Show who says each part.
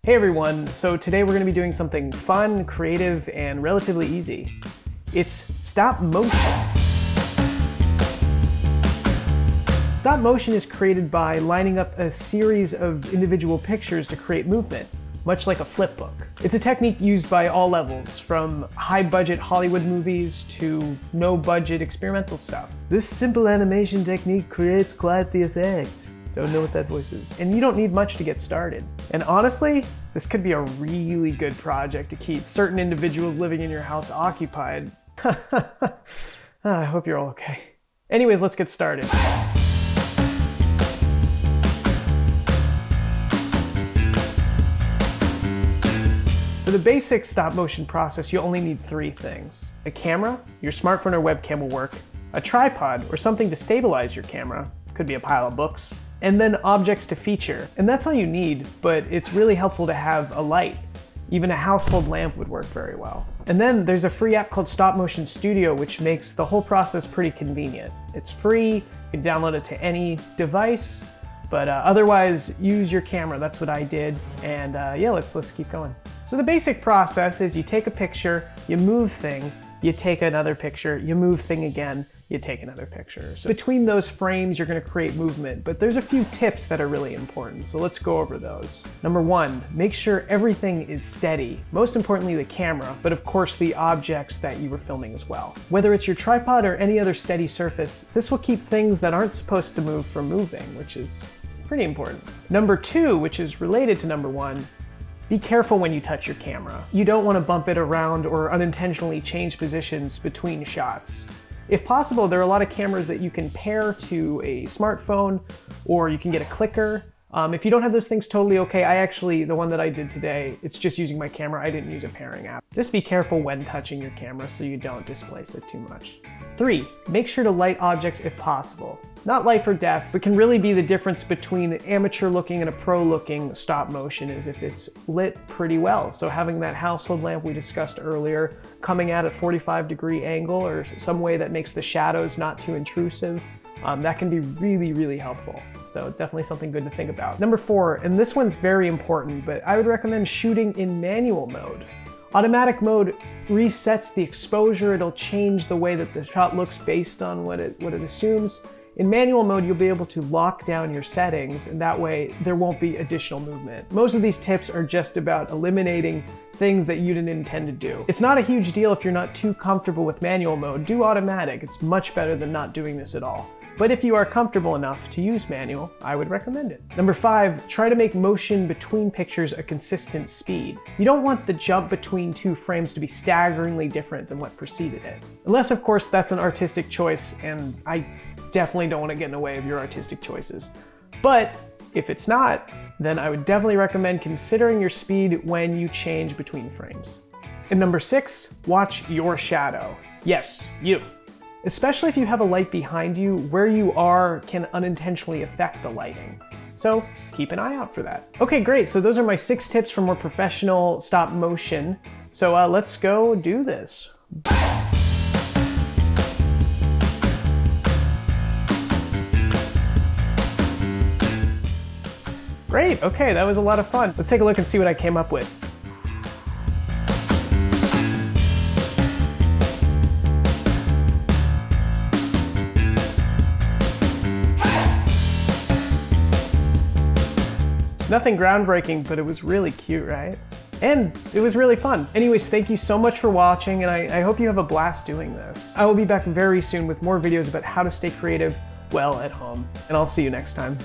Speaker 1: Hey everyone, so today we're going to be doing something fun, creative, and relatively easy. It's stop motion. Stop motion is created by lining up a series of individual pictures to create movement, much like a flip book. It's a technique used by all levels, from high-budget Hollywood movies to no-budget experimental stuff. This simple animation technique creates quite the effect. Don't know what that voice is. And you don't need much to get started. And honestly, this could be a really good project to keep certain individuals living in your house occupied. I hope you're all okay. Anyways, let's get started. For the basic stop motion process, you only need three things. A camera, your smartphone or webcam will work, a tripod or something to stabilize your camera, could be a pile of books, and then objects to feature. And that's all you need, but it's really helpful to have a light. Even a household lamp would work very well. And then there's a free app called Stop Motion Studio, which makes the whole process pretty convenient. It's free, you can download it to any device, but otherwise use your camera. That's what I did. And yeah, let's keep going. So the basic process is you take a picture, you move thing, you take another picture, you move thing again, you take another picture. So between those frames, you're gonna create movement, but there's a few tips that are really important, so let's go over those. Number one, make sure everything is steady. Most importantly, the camera, but of course the objects that you were filming as well. Whether it's your tripod or any other steady surface, this will keep things that aren't supposed to move from moving, which is pretty important. Number two, which is related to number one, be careful when you touch your camera. You don't want to bump it around or unintentionally change positions between shots. If possible, there are a lot of cameras that you can pair to a smartphone, or you can get a clicker. If you don't have those things, totally okay. The one that I did today, it's just using my camera. I didn't use a pairing app. Just be careful when touching your camera so you don't displace it too much. 3, make sure to light objects if possible. Not life or death, but can really be the difference between an amateur looking and a pro looking stop motion is if it's lit pretty well. So having that household lamp we discussed earlier coming at a 45-degree angle or some way that makes the shadows not too intrusive, that can be really, really helpful. So definitely something good to think about. Number 4, and this one's very important, but I would recommend shooting in manual mode. Automatic mode resets the exposure. It'll change the way that the shot looks based on what it assumes. In manual mode, you'll be able to lock down your settings, and that way there won't be additional movement. Most of these tips are just about eliminating things that you didn't intend to do. It's not a huge deal if you're not too comfortable with manual mode. Do automatic. It's much better than not doing this at all. But if you are comfortable enough to use manual, I would recommend it. Number 5, try to make motion between pictures a consistent speed. You don't want the jump between two frames to be staggeringly different than what preceded it. Unless, of course, that's an artistic choice, and I definitely don't want to get in the way of your artistic choices. But if it's not, then I would definitely recommend considering your speed when you change between frames. And number 6, watch your shadow. Yes, you. Especially if you have a light behind you, where you are can unintentionally affect the lighting. So keep an eye out for that. Okay, great. So those are my 6 tips for more professional stop motion. So let's go do this. Great, okay, that was a lot of fun. Let's take a look and see what I came up with. Nothing groundbreaking, but it was really cute, right? And it was really fun. Anyways, thank you so much for watching, and I hope you have a blast doing this. I will be back very soon with more videos about how to stay creative well at home, and I'll see you next time.